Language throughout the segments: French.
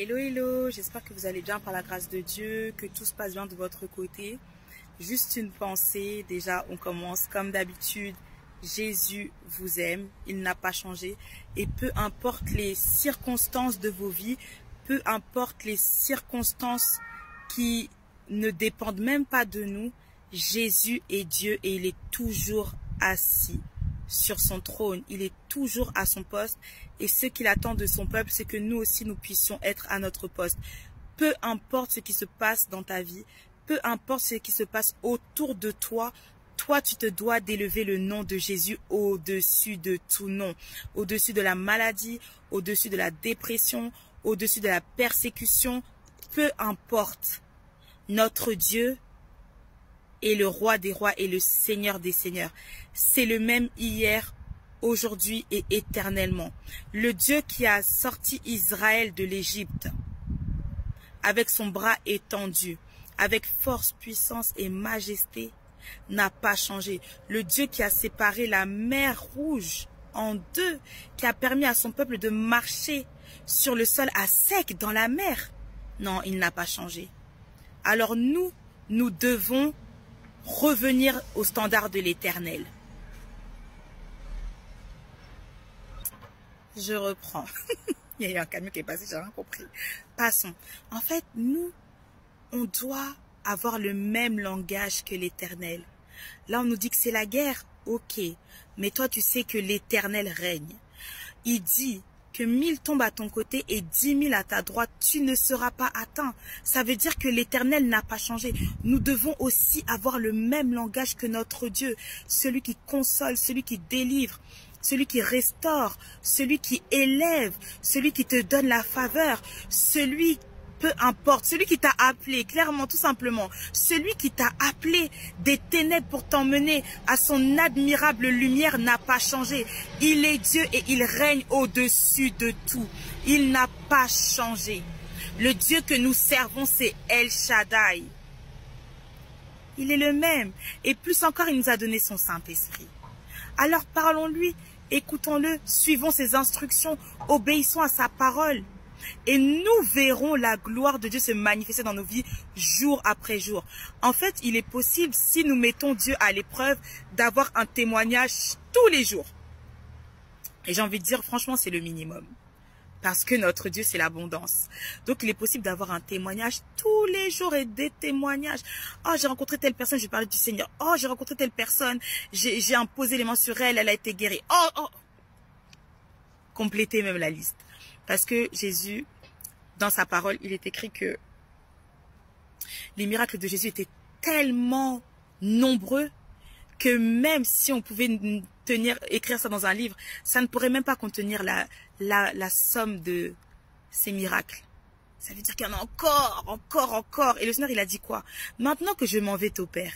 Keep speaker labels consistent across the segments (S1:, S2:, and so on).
S1: Hello, hello, j'espère que vous allez bien par la grâce de Dieu, que tout se passe bien de votre côté. Juste une pensée, déjà on commence comme d'habitude. Jésus vous aime, il n'a pas changé. Et peu importe les circonstances de vos vies, peu importe les circonstances qui ne dépendent même pas de nous, Jésus est Dieu et il est toujours assis sur son trône, il est toujours à son poste et ce qu'il attend de son peuple, c'est que nous aussi nous puissions être à notre poste. Peu importe ce qui se passe dans ta vie, peu importe ce qui se passe autour de toi, toi tu te dois d'élever le nom de Jésus au-dessus de tout nom, au-dessus de la maladie, au-dessus de la dépression, au-dessus de la persécution, peu importe. Notre Dieu est le roi des rois et le seigneur des seigneurs. C'est le même hier, aujourd'hui et éternellement. Le Dieu qui a sorti Israël de l'Égypte avec son bras étendu, avec force, puissance et majesté, n'a pas changé. Le Dieu qui a séparé la mer Rouge en deux, qui a permis à son peuple de marcher sur le sol à sec dans la mer. Non, il n'a pas changé. Alors nous devons revenir au standard de l'Éternel. Je reprends. Il y a eu un camion qui est passé, j'ai rien compris. Passons. En fait, nous, on doit avoir le même langage que l'Éternel. Là, on nous dit que c'est la guerre. Ok. Mais toi, tu sais que l'Éternel règne. Il dit que 1000 tombent à ton côté et 10 000 à ta droite, tu ne seras pas atteint. Ça veut dire que l'Éternel n'a pas changé. Nous devons aussi avoir le même langage que notre Dieu. Celui qui console, celui qui délivre, celui qui restaure, celui qui élève, celui qui te donne la faveur, celui, peu importe, celui qui t'a appelé, clairement, tout simplement, celui qui t'a appelé des ténèbres pour t'emmener à son admirable lumière n'a pas changé. Il est Dieu et il règne au-dessus de tout. Il n'a pas changé. Le Dieu que nous servons, c'est El Shaddai. Il est le même. Et plus encore, il nous a donné son Saint-Esprit. Alors parlons-lui, écoutons-le, suivons ses instructions, obéissons à sa parole. Et nous verrons la gloire de Dieu se manifester dans nos vies jour après jour. En fait, il est possible, si nous mettons Dieu à l'épreuve, d'avoir un témoignage tous les jours. Et j'ai envie de dire, franchement, c'est le minimum. Parce que notre Dieu, c'est l'abondance. Donc, il est possible d'avoir un témoignage tous les jours et des témoignages. Oh, j'ai rencontré telle personne, je parlais du Seigneur. Oh, j'ai rencontré telle personne, j'ai imposé les mains sur elle, elle a été guérie. Oh. Complétez même la liste. Parce que Jésus, dans sa parole, il est écrit que les miracles de Jésus étaient tellement nombreux que même si on pouvait écrire ça dans un livre, ça ne pourrait même pas contenir la somme de ces miracles. Ça veut dire qu'il y en a encore. Et le Seigneur, il a dit quoi? Maintenant que je m'en vais au Père,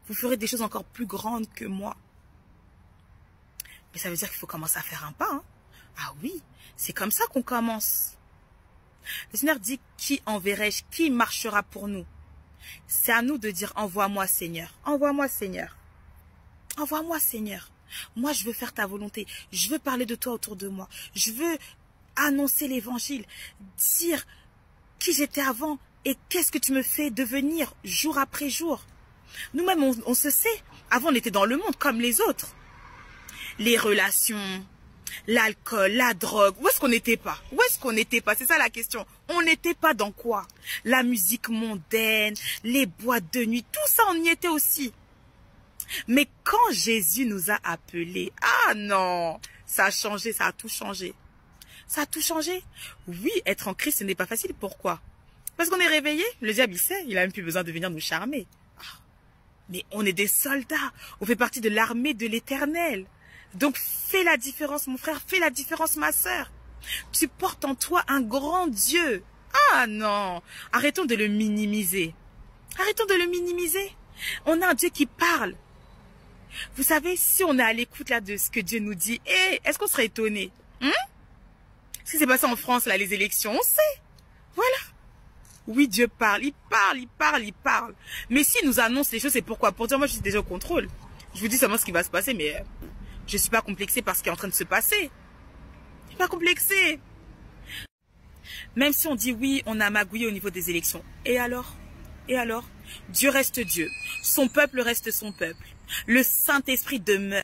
S1: vous ferez des choses encore plus grandes que moi. Mais ça veut dire qu'il faut commencer à faire un pas. Hein? Ah oui, c'est comme ça qu'on commence. Le Seigneur dit, qui enverrai-je? Qui marchera pour nous? C'est à nous de dire, envoie-moi Seigneur. Envoie-moi Seigneur. Envoie-moi Seigneur. Moi, je veux faire ta volonté. Je veux parler de toi autour de moi. Je veux annoncer l'évangile. Dire qui j'étais avant et qu'est-ce que tu me fais devenir jour après jour. Nous-mêmes, on se sait. Avant, on était dans le monde comme les autres. Les relations, l'alcool, la drogue. Où est-ce qu'on n'était pas? Où est-ce qu'on n'était pas? C'est ça la question. On n'était pas dans quoi? La musique mondaine, les boîtes de nuit, tout ça, on y était aussi. Mais quand Jésus nous a appelés, ah non, ça a changé, ça a tout changé. Ça a tout changé. Oui, être en Christ, ce n'est pas facile. Pourquoi? Parce qu'on est réveillé. Le diable, il sait, il n'a même plus besoin de venir nous charmer. Ah, mais on est des soldats. On fait partie de l'armée de l'Éternel. Donc, fais la différence, mon frère. Fais la différence, ma sœur. Tu portes en toi un grand Dieu. Ah non, arrêtons de le minimiser. Arrêtons de le minimiser. On a un Dieu qui parle. Vous savez, si on est à l'écoute là de ce que Dieu nous dit, est-ce qu'on serait étonné? Ce qui s'est passé en France, là, les élections, on sait. Voilà. Oui, Dieu parle, il parle. Mais s'il nous annonce les choses, c'est pourquoi? Pour dire, moi, je suis déjà au contrôle. Je vous dis seulement ce qui va se passer, mais je ne suis pas complexée par ce qui est en train de se passer. Je ne suis pas complexée. Même si on dit oui, on a magouillé au niveau des élections. Et alors? Et alors? Dieu reste Dieu. Son peuple reste son peuple. Le Saint-Esprit demeure.